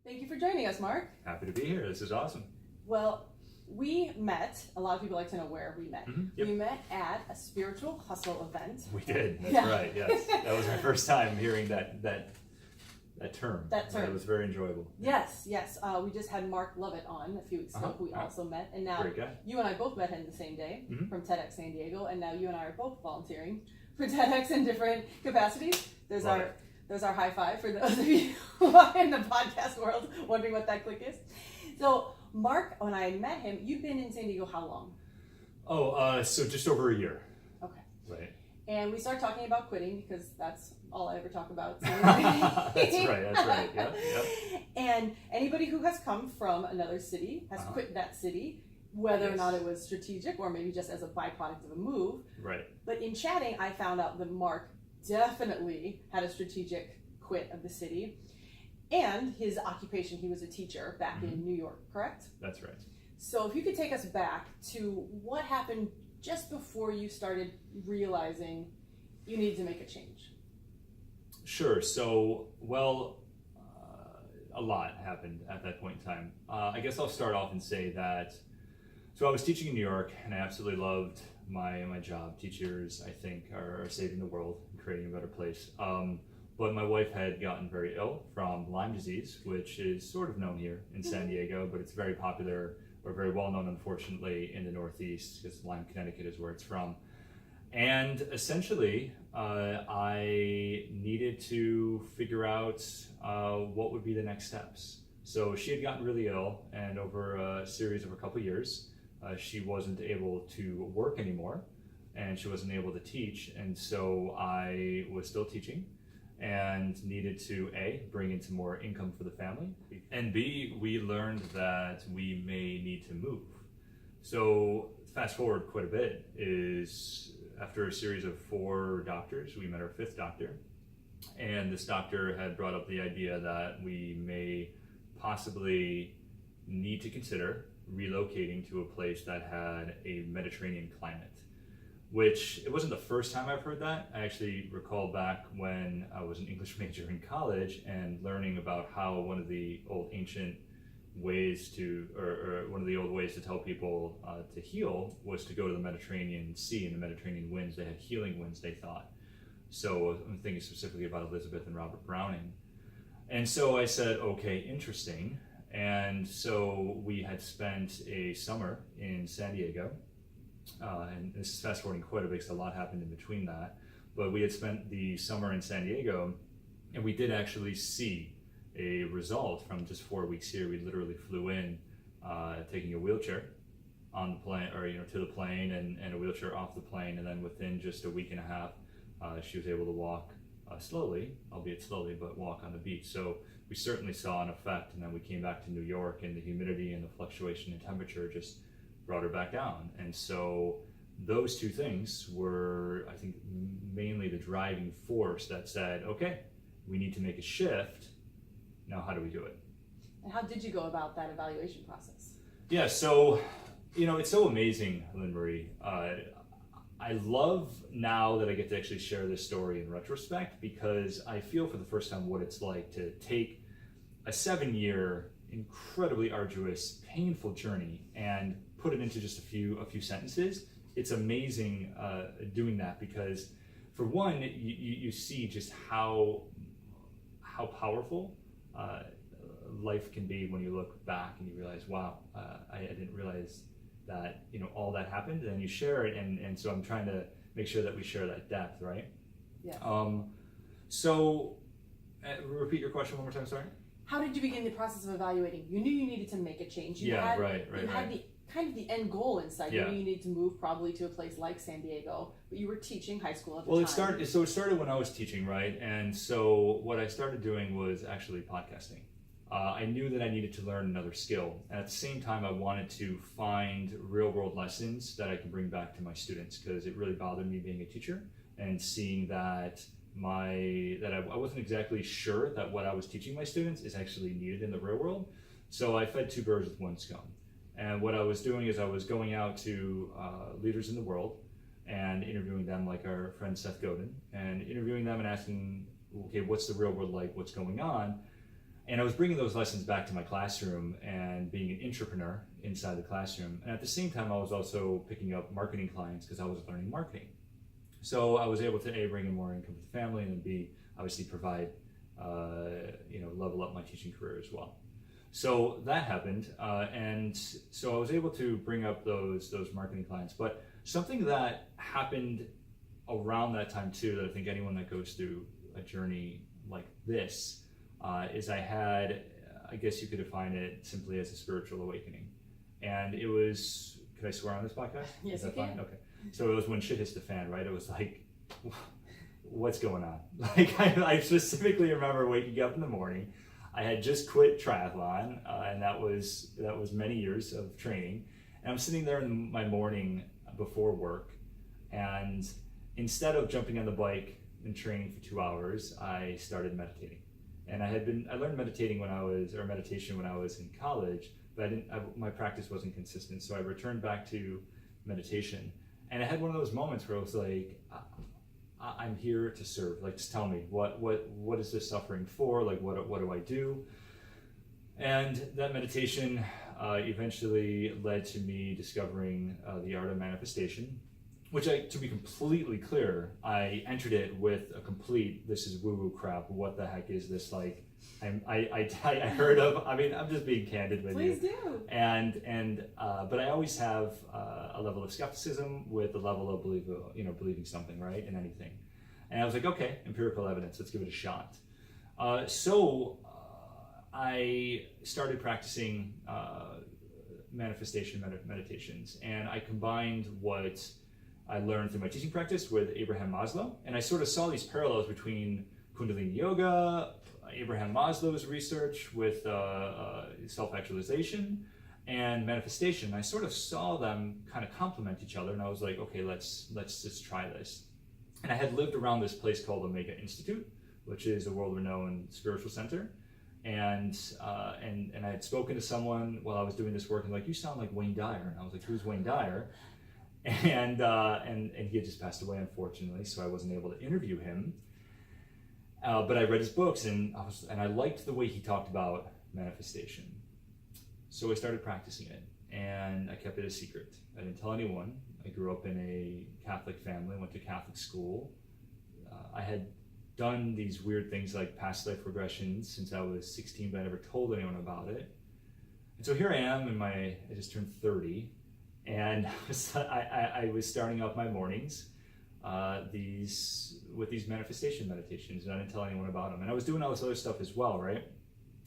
Thank you for joining us, Mark. Happy to be here. This is awesome. Well, we met, a lot of people like to know where we met. Yep. We met at a spiritual hustle event. We did, that's right, yes. That was my first time hearing that term. That term. It was very enjoyable. Yes. We just had Mark Lovett on a few weeks ago, who we also met. And now Great guy. you and I both met him the same day from TEDx San Diego. And now you and I are both volunteering for TEDx in different capacities. There's our high five for those of you who are in the podcast world wondering what that click is. So Mark, when I met him, you've been in San Diego how long? So just over a year. Okay. Right. And we started talking about quitting because that's all I ever talk about. So That's right. Yep. And anybody who has come from another city has quit that city, whether or not it was strategic or maybe just as a byproduct of a move. Right. But in chatting, I found out that Mark definitely had a strategic quit of the city. And his occupation, he was a teacher back in New York, correct? That's right. So if you could take us back to what happened just before you started realizing you needed to make a change. Sure. So, a lot happened at that point in time. I guess I'll start off and say that, so I was teaching in New York and I absolutely loved my job. Teachers, I think, are saving the world and creating a better place. But my wife had gotten very ill from Lyme disease, which is sort of known here in San Diego, but it's very popular or very well known, unfortunately, in the Northeast, because Lyme, Connecticut is where it's from. And essentially, I needed to figure out what would be the next steps. So she had gotten really ill, and over a series of a couple years, she wasn't able to work anymore, and she wasn't able to teach. And so I was still teaching and needed to A, bring in some more income for the family, and B, we learned that we may need to move. So fast forward quite a bit, is after a series of 4 doctors, we met our 5th doctor, and this doctor had brought up the idea that we may possibly need to consider relocating to a place that had a Mediterranean climate. Which, it wasn't the first time I've heard that. I actually recall back when I was an English major in college and learning about how one of the old ancient ways to, or one of the old ways to tell people to heal was to go to the Mediterranean Sea and the Mediterranean winds. They had healing winds, they thought. So I'm thinking specifically about Elizabeth and Robert Browning. And so I said, okay, interesting. And so we had spent a summer in San Diego. And this is fast forwarding quite a bit because a lot happened in between that. But we had spent the summer in San Diego, and we did actually see a result from just 4 weeks here. We literally flew in, taking a wheelchair on the plane, or to the plane, and a wheelchair off the plane. And then within just a week and a half, she was able to walk slowly, albeit slowly, but walk on the beach. So we certainly saw an effect. And then we came back to New York, and the humidity and the fluctuation in temperature just brought her back down. And so those 2 things were, I think, mainly the driving force that said, okay, we need to make a shift. Now, how do we do it? And how did you go about that evaluation process? Yeah, so, it's so amazing, Lynn Marie. I love now that I get to actually share this story in retrospect, because I feel for the first time what it's like to take a 7-year, incredibly arduous, painful journey and put it into just a few sentences. It's amazing doing that, because for one, you see just how powerful life can be when you look back and you realize, wow, I didn't realize that all that happened. And then you share it, and so I'm trying to make sure that we share that depth, right? Yeah. So repeat your question one more time, sorry. How did you begin the process of evaluating? You knew you needed to make a change. You had the kind of the end goal in sight. You knew you needed to move probably to a place like San Diego, but you were teaching high school at the time. It started when I was teaching, right? And so what I started doing was actually podcasting. I knew that I needed to learn another skill. And at the same time, I wanted to find real world lessons that I can bring back to my students, because it really bothered me being a teacher and seeing that I wasn't exactly sure that what I was teaching my students is actually needed in the real world. So I fed 2 birds with 1 stone. And what I was doing is I was going out to leaders in the world and interviewing them, like our friend Seth Godin, and interviewing them and asking, okay, what's the real world like? What's going on? And I was bringing those lessons back to my classroom and being an entrepreneur inside the classroom. And at the same time, I was also picking up marketing clients because I was learning marketing. So I was able to A, bring in more income to the family, and then B, obviously provide, level up my teaching career as well. So that happened, and so I was able to bring up those marketing clients. But something that happened around that time too, that I think anyone that goes through a journey like this, is I had, I guess you could define it simply as a spiritual awakening. And it was, could I swear on this podcast? Yes, you can. Okay. So it was when shit hits the fan, right? It was like, what's going on? Like I specifically remember waking up in the morning. I had just quit triathlon, and that was many years of training. And I'm sitting there in my morning before work, and instead of jumping on the bike and training for 2 hours, I started meditating. And I learned meditation when I was in college, but my practice wasn't consistent. So I returned back to meditation, and I had one of those moments where I was like, I'm here to serve. Like, just tell me what is this suffering for? Like, what do I do? And that meditation eventually led to me discovering the art of manifestation, which to be completely clear, I entered it with a complete, this is woo-woo crap. What the heck is this? Like, I heard of, I'm just being candid with you. Please do. But I always have a level of skepticism with the level of believing something, right, in anything. And I was like, okay, empirical evidence, let's give it a shot. So I started practicing manifestation meditations, and I combined what I learned through my teaching practice with Abraham Maslow, and I sort of saw these parallels between Kundalini Yoga, Abraham Maslow's research with self-actualization, and manifestation. I sort of saw them kind of complement each other, and I was like, okay, let's just try this. And I had lived around this place called Omega Institute, which is a world-renowned spiritual center, and I had spoken to someone while I was doing this work, and like, you sound like Wayne Dyer, and I was like, who's Wayne Dyer? And he had just passed away, unfortunately, so I wasn't able to interview him. But I read his books, and I liked the way he talked about manifestation. So I started practicing it, and I kept it a secret. I didn't tell anyone. I grew up in a Catholic family, went to Catholic school. I had done these weird things like past life regressions since I was 16, but I never told anyone about it. And so here I am, I just turned 30, and I was starting off my mornings with these manifestation meditations, and I didn't tell anyone about them. And I was doing all this other stuff as well, right?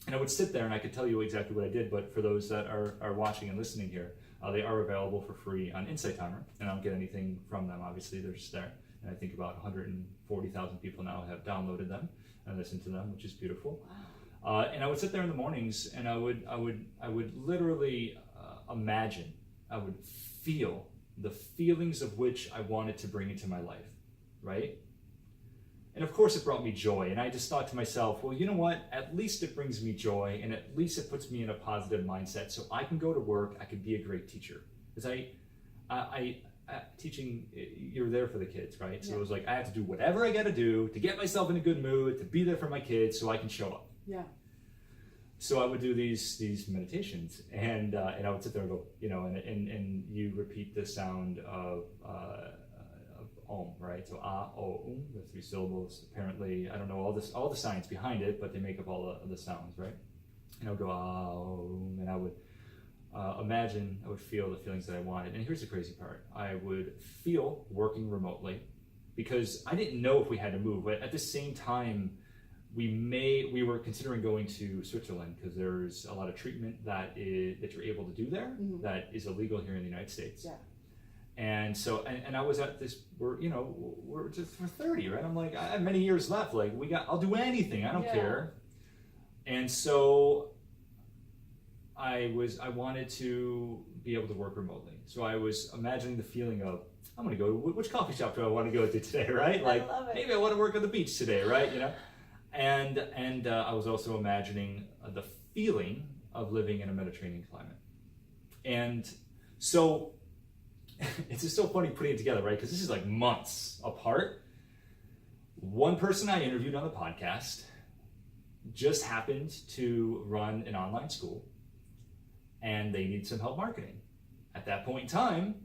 And I would sit there and I could tell you exactly what I did, but for those that are watching and listening here, they are available for free on Insight Timer, and I don't get anything from them. Obviously, they're just there. And I think about 140,000 people now have downloaded them and listened to them, which is beautiful. Wow. And I would sit there in the mornings, and I would literally imagine, I would feel the feelings of which I wanted to bring into my life, right? And of course it brought me joy, and I just thought to myself, well, you know what? At least it brings me joy, and at least it puts me in a positive mindset, so I can go to work, I can be a great teacher. Because teaching, you're there for the kids, right? So it was like, I have to do whatever I gotta do to get myself in a good mood, to be there for my kids so I can show up. Yeah. So I would do these meditations, and I would sit there and go, and you repeat the sound of Om, right? So the 3 syllables. Apparently, I don't know all the science behind it, but they make up all the sounds, right? And I would go Om, and I would imagine, I would feel the feelings that I wanted. And here's the crazy part: I would feel working remotely, because I didn't know if we had to move, but at the same time, we were considering going to Switzerland, because there's a lot of treatment that you're able to do there that is illegal here in the United States. Yeah. And so, and I was at this, we're 30, right? I'm like, I have many years left. Like, I'll do anything. I don't care. And so I wanted to be able to work remotely. So I was imagining the feeling of, I'm going to go, which coffee shop do I want to go to today, right? Like, I love it. Maybe I want to work on the beach today, right? And I was also imagining the feeling of living in a Mediterranean climate. And so it's just so funny putting it together, right? Because this is like months apart. One person I interviewed on the podcast just happened to run an online school, and they needed some help marketing. At that point in time,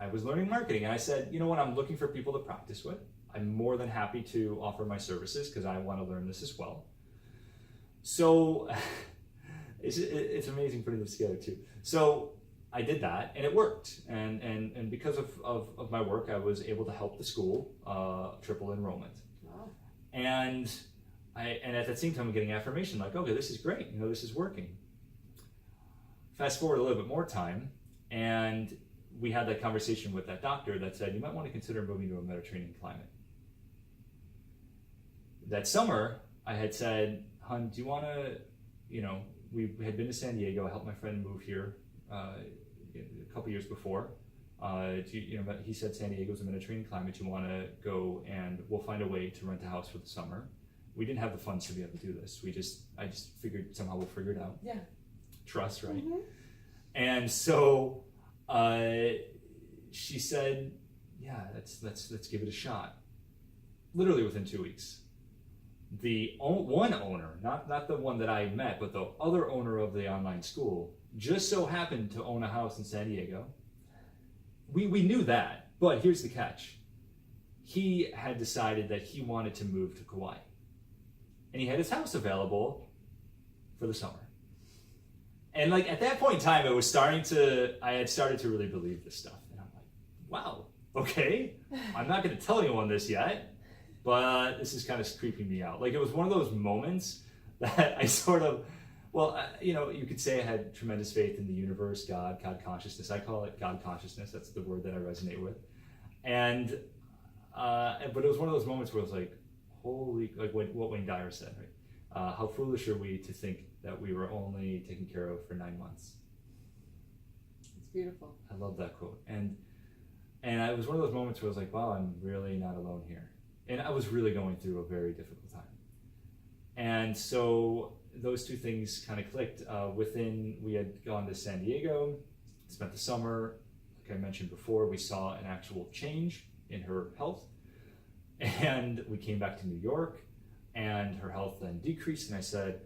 I was learning marketing, and I said, you know what, I'm looking for people to practice with. I'm more than happy to offer my services because I want to learn this as well. So it's amazing putting this together too. So I did that, and it worked. And because of my work, I was able to help the school triple enrollment. Wow. And at that same time, I'm getting affirmation like, okay, this is great. You know, this is working. Fast forward a little bit more time, and we had that conversation with that doctor that said, you might want to consider moving to a Mediterranean climate. That summer, I had said, hon, do you want to, you know, we had been to San Diego. I helped my friend move here a couple years before. He said San Diego's a Mediterranean climate. You want to go, and we'll find a way to rent a house for the summer. We didn't have the funds to be able to do this. I just figured somehow we'll figure it out. Yeah. Trust, right? Mm-hmm. And so she said, yeah, let's give it a shot. Literally within 2 weeks. The one owner, not the one that I met, but the other owner of the online school, just so happened to own a house in San Diego. We knew that, but here's the catch. He had decided that he wanted to move to Kauai. And he had his house available for the summer. And like at that point in time, I had started to really believe this stuff. And I'm like, wow, okay, I'm not going to tell anyone this yet, but this is kind of creeping me out. Like it was one of those moments that I sort of, you could say I had tremendous faith in the universe, God consciousness. I call it God consciousness. That's the word that I resonate with. And, but it was one of those moments where I was like, holy, like what Wayne Dyer said, right? How foolish are we to think that we were only taken care of for 9 months. It's beautiful. I love that quote. And it was one of those moments where I was like, wow, I'm really not alone here. And I was really going through a very difficult time. And so those two things kind of clicked. We had gone to San Diego, spent the summer. Like I mentioned before, we saw an actual change in her health. And we came back to New York, and her health then decreased. And I said,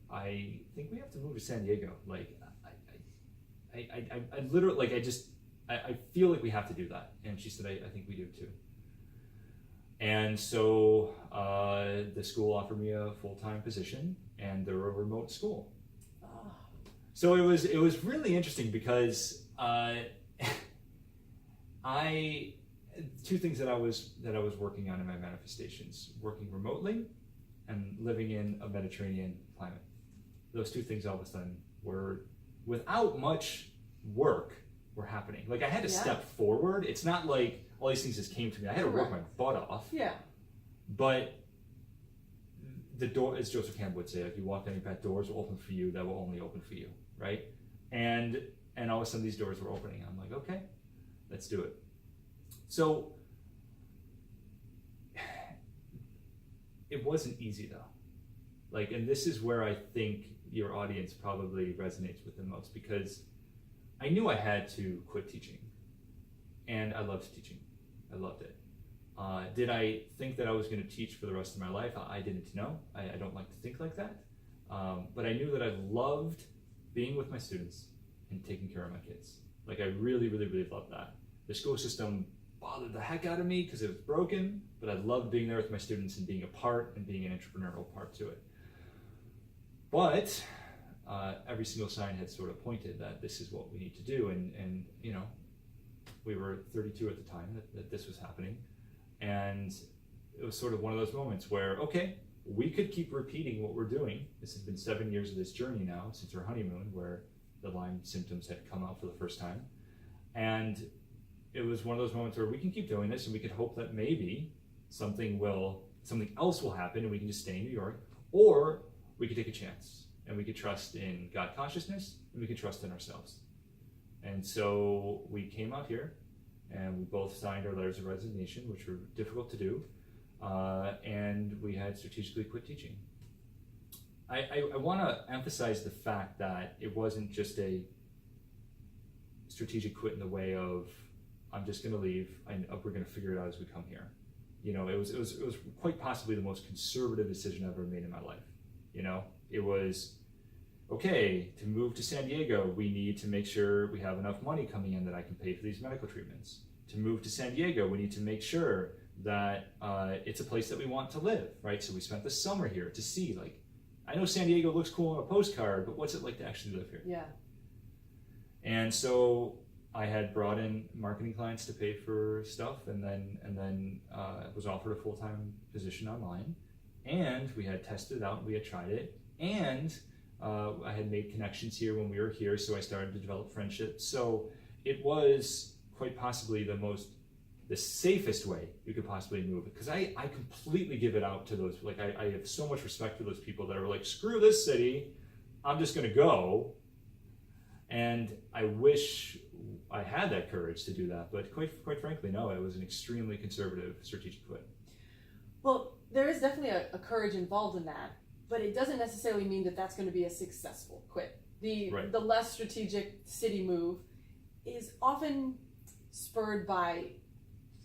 I think we have to move to San Diego. Like, I literally, like, I feel like we have to do that. And she said, I think we do too. And so the school offered me a full-time position, and they're a remote school. Oh. So it was really interesting because two things that I was working on in my manifestations: working remotely and living in a Mediterranean climate. Those two things all of a sudden were, without much work, were happening. Like I had to step forward. It's not like all these things just came to me. I had to work my butt off. Yeah. But the door, as Joseph Campbell would say, like you walk in, that doors will open for you that will only open for you, right? And all of a sudden these doors were opening. I'm like, okay, let's do it. So it wasn't easy though. Like, and this is where I think your audience probably resonates with the most, because I knew I had to quit teaching, and I loved teaching. I loved it. Did I think that I was going to teach for the rest of my life? I didn't know. I don't like to think like that. But I knew that I loved being with my students and taking care of my kids. Like I really, really, really loved that. The school system bothered the heck out of me because it was broken, but I loved being there with my students and being a part and being an entrepreneurial part to it. But every single sign had sort of pointed that this is what we need to do. And you know, we were 32 at the time that this was happening. And it was sort of one of those moments where, okay, we could keep repeating what we're doing. This has been 7 years of this journey now since our honeymoon, where the Lyme symptoms had come out for the first time. And it was one of those moments where we can keep doing this, and we could hope that maybe something else will happen and we can just stay in New York, or we could take a chance and we could trust in God consciousness and we could trust in ourselves. And so we came out here and we both signed our letters of resignation, which were difficult to do. And we had strategically quit teaching. I want to emphasize the fact that it wasn't just a strategic quit in the way of, I'm just going to leave and we're going to figure it out as we come here. You know, it was quite possibly the most conservative decision I've ever made in my life. It was, okay, to move to San Diego, we need to make sure we have enough money coming in that I can pay for these medical treatments. To move to San Diego, we need to make sure that it's a place that we want to live, right? So we spent the summer here to see, like, I know San Diego looks cool on a postcard, but what's it like to actually live here? Yeah. And so I had brought in marketing clients to pay for stuff, and then was offered a full-time position online, and we had tested it out, and we had tried it, and I had made connections here when we were here, so I started to develop friendships. So it was quite possibly the safest way you could possibly move it, because I completely give it out to those, like, I have so much respect for those people that are like, screw this city, I'm just gonna go. And I wish I had that courage to do that, but quite frankly, no, it was an extremely conservative strategic quit. Well, there is definitely a courage involved in that, but it doesn't necessarily mean that that's going to be a successful quit. The less strategic city move is often spurred by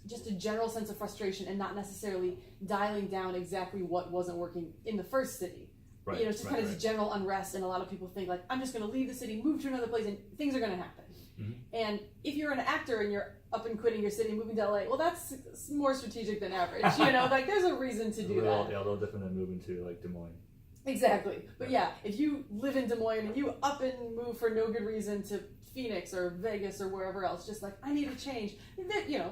just a general sense of frustration and not necessarily dialing down exactly what wasn't working in the first city. Right, just kind of this general unrest, and a lot of people think, like, I'm just going to leave the city, move to another place, and things are going to happen. Mm-hmm. And if you're an actor and you're up and quitting your city and moving to LA, well, that's more strategic than average. Like, there's a reason to do that. Yeah, a little different than moving to, like, Des Moines. Exactly. But yeah, if you live in Des Moines and you up and move for no good reason to Phoenix or Vegas or wherever else, just like, I need a change.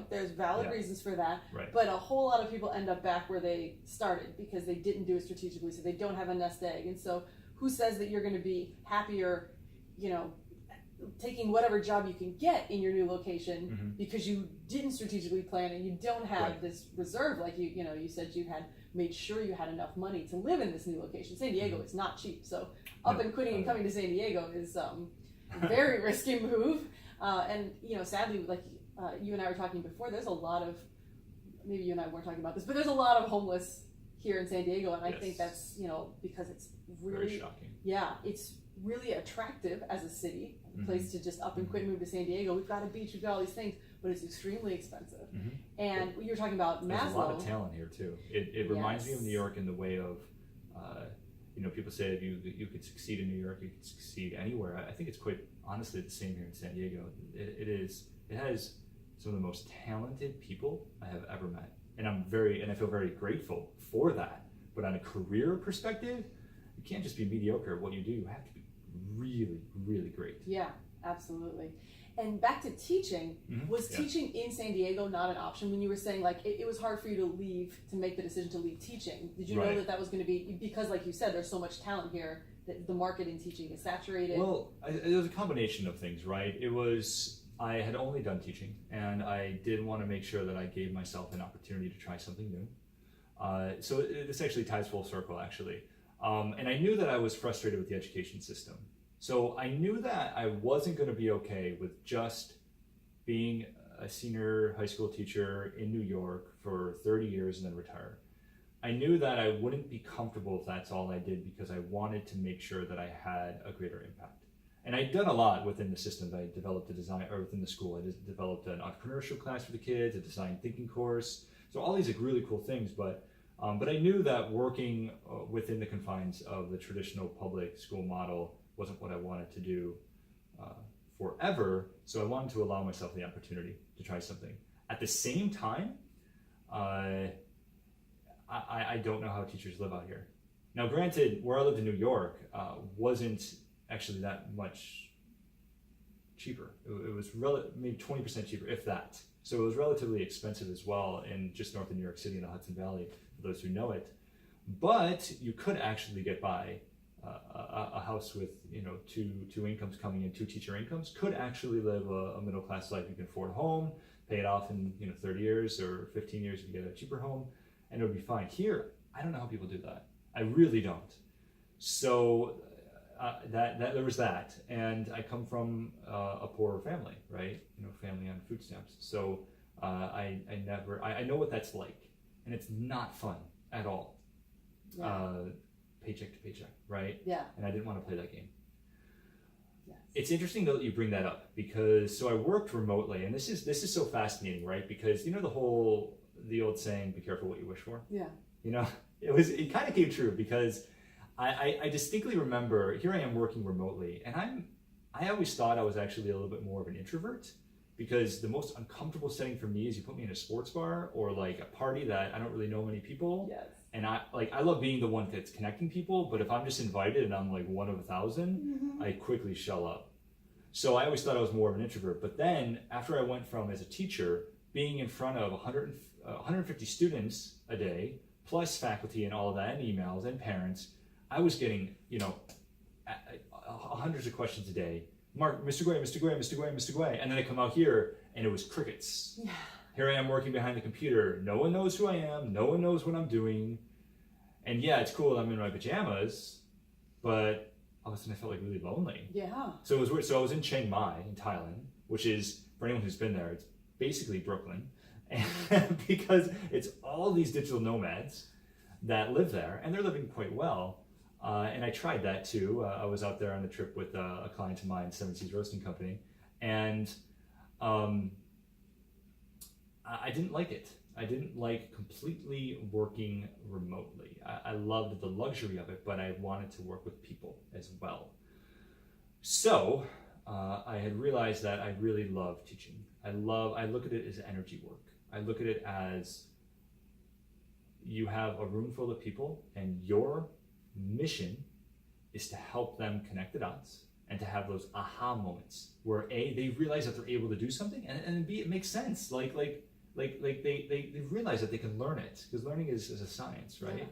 There's valid reasons for that. Right. But a whole lot of people end up back where they started because they didn't do it strategically, so they don't have a nest egg. And so who says that you're going to be happier, taking whatever job you can get in your new location because you didn't strategically plan and you don't have this reserve, like you said you had made sure you had enough money to live in this new location. San Diego is not cheap, so and quitting and coming to San Diego is a very risky move. And sadly, like you and I were talking before, there's a lot of, maybe you and I weren't talking about this, but there's a lot of homeless here in San Diego, and I think that's because it's really very shocking. Yeah, it's really attractive as a city, a place to just up and quit and move to San Diego. We've got a beach, we've got all these things, but it's extremely expensive. And you were talking about Maslow. There's a lot of talent here too. It reminds me of New York in the way of, people say if you could succeed in New York, you could succeed anywhere. I think it's quite honestly the same here in San Diego. It has some of the most talented people I have ever met, and I feel very grateful for that. But on a career perspective, you can't just be mediocre at what you do. You have to be really, really great. Yeah, absolutely. And back to teaching, was teaching in San Diego not an option when you were saying, like, it was hard for you to make the decision to leave teaching? Did you know that was going to be, because like you said, there's so much talent here that the market in teaching is saturated? Well, it was a combination of things, right? I had only done teaching, and I did want to make sure that I gave myself an opportunity to try something new. So this actually ties full circle, actually. And I knew that I was frustrated with the education system. So I knew that I wasn't going to be okay with just being a senior high school teacher in New York for 30 years and then retire. I knew that I wouldn't be comfortable if that's all I did, because I wanted to make sure that I had a greater impact. And I'd done a lot within the system. I developed within the school, I just developed an entrepreneurship class for the kids, a design thinking course. So all these like really cool things, but I knew that working within the confines of the traditional public school model wasn't what I wanted to do forever. So I wanted to allow myself the opportunity to try something. At the same time, I don't know how teachers live out here. Now, granted, where I lived in New York wasn't actually that much cheaper. It was maybe 20% cheaper, if that. So it was relatively expensive as well in just north of New York City in the Hudson Valley, for those who know it. But you could actually get by a house with two incomes coming in, two teacher incomes, could actually live a middle class life. You can afford a home, pay it off in 30 years or 15 years, you can get a cheaper home, and it would be fine. Here, I don't know how people do that. I really don't. So there was that, and I come from a poorer family, right? Family on food stamps. So I know what that's like, and it's not fun at all. Yeah. Paycheck to paycheck, right? Yeah. And I didn't want to play that game. Yes. It's interesting though that you bring that up, because I worked remotely, and this is so fascinating, right? Because the old saying, "Be careful what you wish for." Yeah. It kind of came true, because I distinctly remember, here I am working remotely, and I always thought I was actually a little bit more of an introvert, because the most uncomfortable setting for me is you put me in a sports bar or like a party that I don't really know many people. Yes. And I love being the one that's connecting people, but if I'm just invited and I'm like one of 1,000, I quickly shell up. So I always thought I was more of an introvert. But then after I went from, as a teacher, being in front of 150 students a day, plus faculty and all of that, and emails and parents, I was getting, hundreds of questions a day. Mark, Mr. Guay, Mr. Guay, Mr. Guay, Mr. Guay. And then I come out here and it was crickets. Yeah. Here I am working behind the computer. No one knows who I am. No one knows what I'm doing. And yeah, it's cool. I'm in my pajamas, but all of a sudden I felt like really lonely. Yeah. So it was weird. So I was in Chiang Mai in Thailand, which is, for anyone who's been there, it's basically Brooklyn. And because it's all these digital nomads that live there, and they're living quite well. And I tried that too. I was out there on a trip with a client of mine, Seven Seas Roasting Company, and I didn't like it. I didn't like completely working remotely. I loved the luxury of it, but I wanted to work with people as well. So I had realized that I really love teaching. I look at it as energy work. I look at it as you have a room full of people, and your mission is to help them connect the dots and to have those aha moments where A, they realize that they're able to do something, and B, it makes sense. Like they realize that they can learn it, because learning is a science, right? Yeah.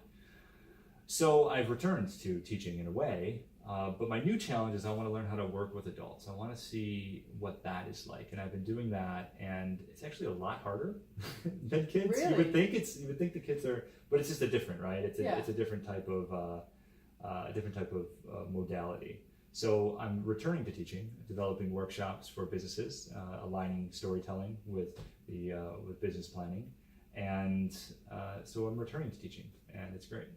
So I've returned to teaching in a way, but my new challenge is I want to learn how to work with adults. I want to see what that is like, and I've been doing that, and it's actually a lot harder than kids. Really? You would think the kids are, but it's just a different, right? It's a different type of modality. So I'm returning to teaching, developing workshops for businesses, aligning storytelling with business planning, and so I'm returning to teaching, and it's great.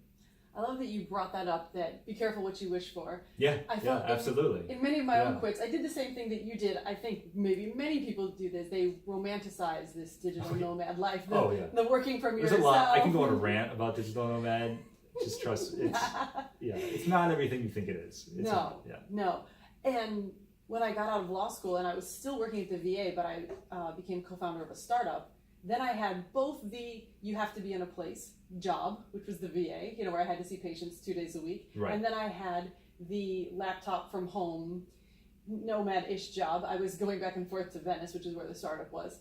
I love that you brought that up, that be careful what you wish for. Yeah, absolutely. In many of my own quits, I did the same thing that you did. I think maybe many people do this. They romanticize this digital nomad life, the working from yourself. There's a lot. I can go on a rant about digital nomad. Just trust, it's not everything you think it is. It's not. No. And when I got out of law school and I was still working at the VA, but I became co-founder of a startup, then I had both the you have to be in a place job, which was the VA, where I had to see patients 2 days a week. Right. And then I had the laptop from home nomad-ish job. I was going back and forth to Venice, which is where the startup was.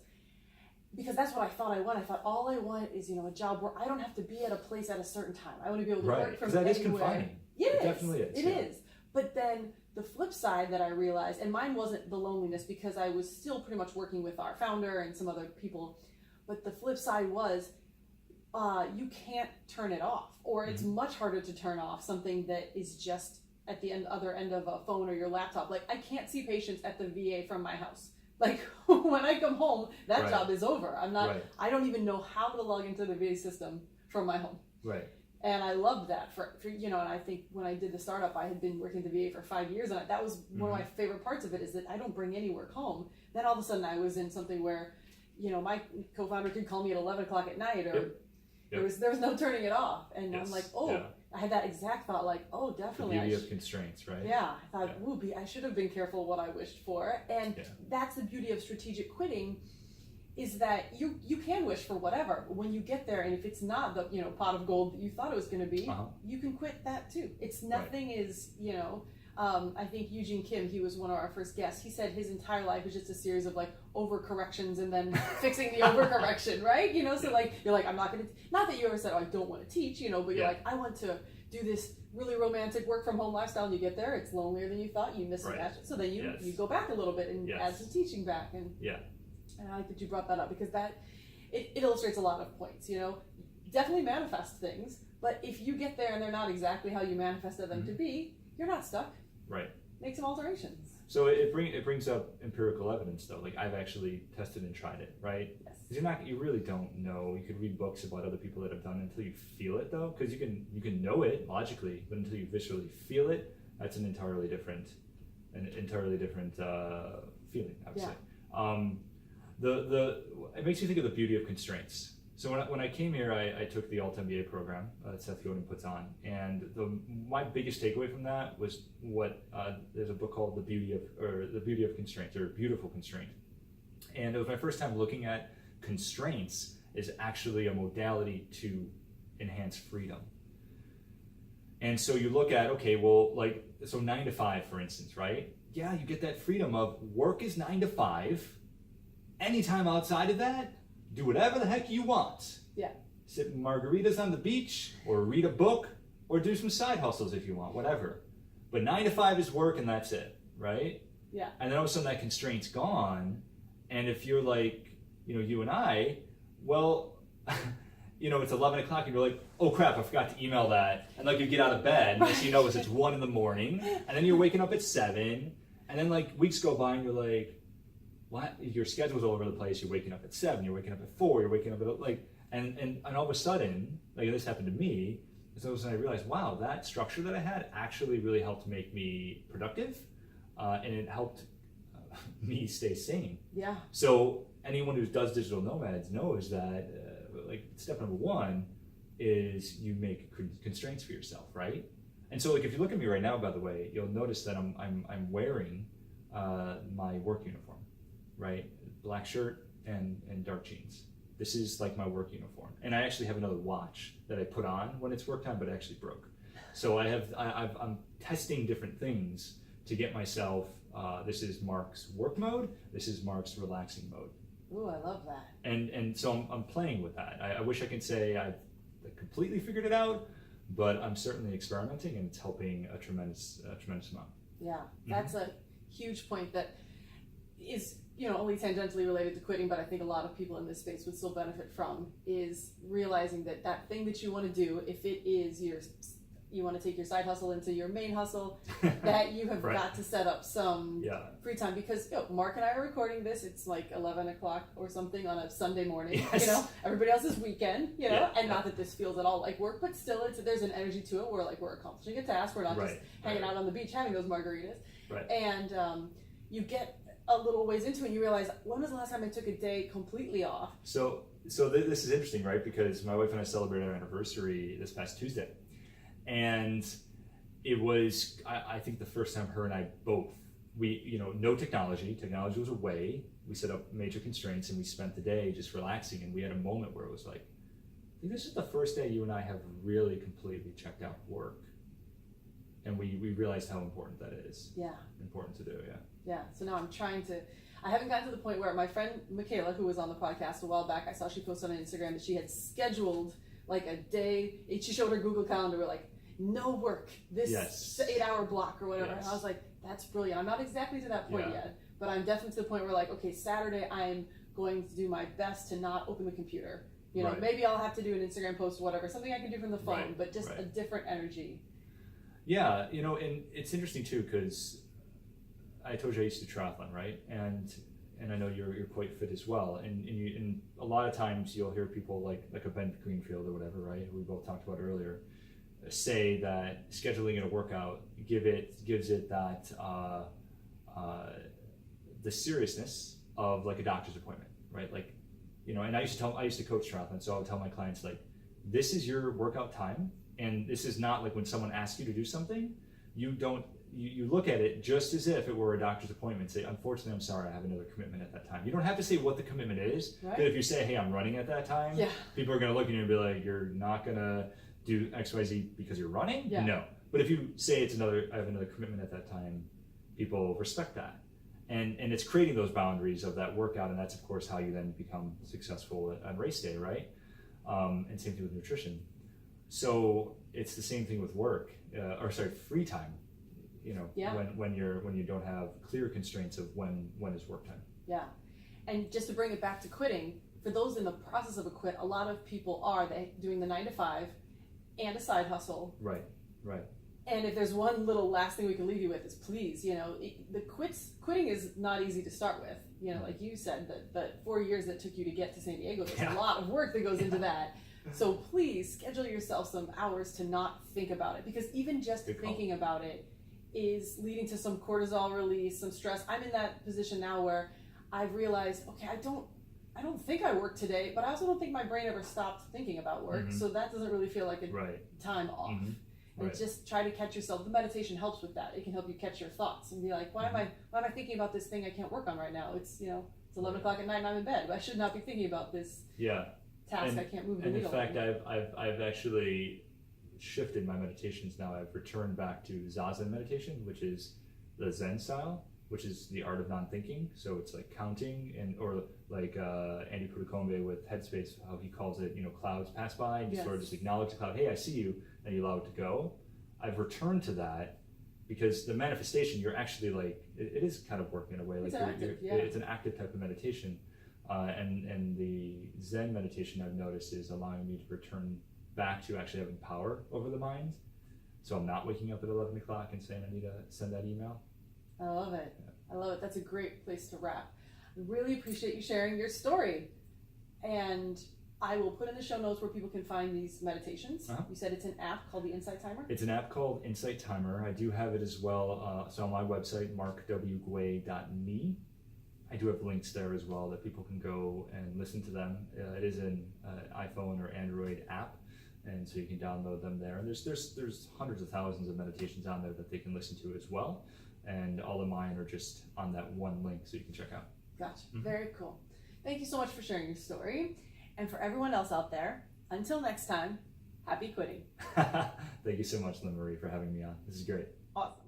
Because that's what I thought I want. I thought all I want is, a job where I don't have to be at a place at a certain time. I want to be able to work from anywhere. That is confining. It definitely is. It is. But then the flip side that I realized, and mine wasn't the loneliness because I was still pretty much working with our founder and some other people, but the flip side was you can't turn it off, or it's much harder to turn off something that is just at the other end of a phone or your laptop. Like, I can't see patients at the VA from my house. Like, when I come home, that job is over. I don't even know how to log into the VA system from my home. Right. And I loved that for and I think when I did the startup, I had been working at the VA for 5 years, and that was one of my favorite parts of it, is that I don't bring any work home. Then all of a sudden I was in something where, my co-founder could call me at 11 o'clock at night, or there was no turning it off. And I'm like, I had that exact thought, like, definitely. The beauty of constraints, right? Yeah, I thought, I should have been careful what I wished for. And that's the beauty of strategic quitting, is that you can wish for whatever. When you get there, and if it's not the pot of gold that you thought it was going to be, you can quit that too. It's nothing is I think Eugene Kim, he was one of our first guests. He said his entire life is just a series of overcorrections and then fixing the overcorrection, right? So you're like, I'm not going to. Not that you ever said, I don't want to teach, but you're like, I want to do this really romantic work from home lifestyle, and you get there, it's lonelier than you thought. You miss it, so then you go back a little bit and add some teaching back, and I like that you brought that up, because that it illustrates a lot of points. Definitely manifest things, but if you get there and they're not exactly how you manifested them to be, you're not stuck. Right. Make some alterations. So it brings up empirical evidence, though. Like, I've actually tested and tried it, right? Yes. Because you really don't know. You could read books about other people that have done it until you feel it, though. Because you can know it logically, but until you visually feel it, that's an entirely different feeling, I would say. It makes you think of the beauty of constraints. So when I came here, I took the Alt MBA program that Seth Godin puts on, and my biggest takeaway from that was there's a book called The Beauty of Constraint, or Beautiful Constraint, and it was my first time looking at constraints is actually a modality to enhance freedom. And so you look at, okay, well, like, so 9 to 5, for instance, right? Yeah, you get that freedom of work is 9 to 5. Anytime outside of that, do whatever the heck you want. Yeah. Sip margaritas on the beach, or read a book, or do some side hustles if you want, whatever. But 9 to 5 is work, and that's it, right? Yeah. And then all of a sudden that constraint's gone, and if you're like, you and I, well, it's 11 o'clock, and you're like, oh crap, I forgot to email that. And like you get out of bed, and next thing you know it's 1 in the morning, and then you're waking up at 7, and then like weeks go by, and you're like, what? Your schedule's all over the place. You're waking up at 7, you're waking up at 4, you're waking up at and all of a sudden, like this happened to me, so all of a sudden I realized, wow, that structure that I had actually really helped make me productive, and it helped me stay sane. Yeah. So anyone who does digital nomads knows that, like, step number 1 is you make constraints for yourself, right? And so, like, if you look at me right now, by the way, you'll notice that I'm wearing my work uniform, right? Black shirt and dark jeans. This is like my work uniform. And I actually have another watch that I put on when it's work time, but it actually broke. So I'm testing different things to get myself, this is Mark's work mode, this is Mark's relaxing mode. Ooh, I love that. And so I'm playing with that. I wish I could say I've completely figured it out, but I'm certainly experimenting, and it's helping a tremendous amount. Yeah, that's a huge point that is, only tangentially related to quitting, but I think a lot of people in this space would still benefit from, is realizing that thing that you want to do, if it is you want to take your side hustle into your main hustle, that you have got to set up some free time, because Mark and I are recording this, it's like 11 o'clock or something on a Sunday morning. Yes. Everybody else's weekend, not that this feels at all like work, but still there's an energy to it where like we're accomplishing a task, we're not just hanging out on the beach having those margaritas. Right. And you get a little ways into it and you realize, when was the last time I took a day completely off? So this is interesting, right? Because my wife and I celebrated our anniversary this past Tuesday. And it was, I think, the first time her and I both, no technology was away. We set up major constraints, and we spent the day just relaxing. And we had a moment where it was like, I think this is the first day you and I have really completely checked out work. And we realized how important that is. Yeah. Important to do, Yeah, so now I haven't gotten to the point where my friend Michaela, who was on the podcast a while back, I saw she posted on Instagram that she had scheduled like a day, she showed her Google Calendar with like, no work, this 8-hour block or whatever. And I was like, that's brilliant. I'm not exactly to that point yet, but I'm definitely to the point where like, okay, Saturday I'm going to do my best to not open the computer. Maybe I'll have to do an Instagram post or whatever, something I can do from the phone, but just a different energy. Yeah, and it's interesting too, because I told you I used to triathlon, right? And I know you're quite fit as well. And a lot of times you'll hear people like a Ben Greenfield or whatever, right? Who we both talked about earlier, say that scheduling in a workout gives it that the seriousness of like a doctor's appointment, right? Like, and I used to coach triathlon, so I would tell my clients, like, this is your workout time, and this is not like when someone asks you to do something, you look at it just as if it were a doctor's appointment. Say, unfortunately, I'm sorry, I have another commitment at that time. You don't have to say what the commitment is, but if you say, hey, I'm running at that time, people are going to look at you and be like, you're not going to do X, Y, Z because you're running? No. But if you say I have another commitment at that time, people respect that. And it's creating those boundaries of that workout, and that's, of course, how you then become successful on race day, right? And same thing with nutrition. So it's the same thing with work, free time. When you don't have clear constraints of when is work time. Yeah, and just to bring it back to quitting, for those in the process of a quit, a lot of people are doing the 9 to 5 and a side hustle. Right. And if there's one little last thing we can leave you with is, please, quitting is not easy to start with. Like you said, the 4 years that took you to get to San Diego, there's a lot of work that goes into that. So please schedule yourself some hours to not think about it, because even just thinking about it is leading to some cortisol release, some stress. I'm in that position now where I've realized, okay, I I don't think I worked today, but I also don't think my brain ever stopped thinking about work. So that doesn't really feel like a time off. And just try to catch yourself. The meditation helps with that. It can help you catch your thoughts and be like, why am I thinking about this thing I can't work on right now? It's, you know, it's 11 o'clock at night and I'm in bed. I should not be thinking about this task. I can't move the needle. And in fact, I've actually shifted my meditations now. I've returned back to Zazen meditation, which is the Zen style, which is the art of non-thinking. So it's like counting, or like Andy Pudukombe with Headspace, how he calls it, you know, clouds pass by and you sort of just acknowledge the cloud, hey, I see you, and you allow it to go. I've returned to that because the manifestation, you're actually like, it is kind of working in a way. Like it's an active type of meditation. And the Zen meditation I've noticed is allowing me to return back to actually having power over the mind. So I'm not waking up at 11 o'clock and saying I need to send that email. I love it. I love it. That's a great place to wrap. I really appreciate you sharing your story. And I will put in the show notes where people can find these meditations. You said it's an app called the Insight Timer? It's an app called Insight Timer. I do have it as well. So on my website, markwguay.me, I do have links there as well that people can go and listen to them. It is an iPhone or Android app, and so you can download them there. And there's hundreds of thousands of meditations on there that they can listen to as well. And all of mine are just on that one link, so you can check out. Gotcha. Very cool. Thank you so much for sharing your story. And for everyone else out there, until next time, happy quitting. Thank you so much, Lynn Marie, for having me on. This is great. Awesome.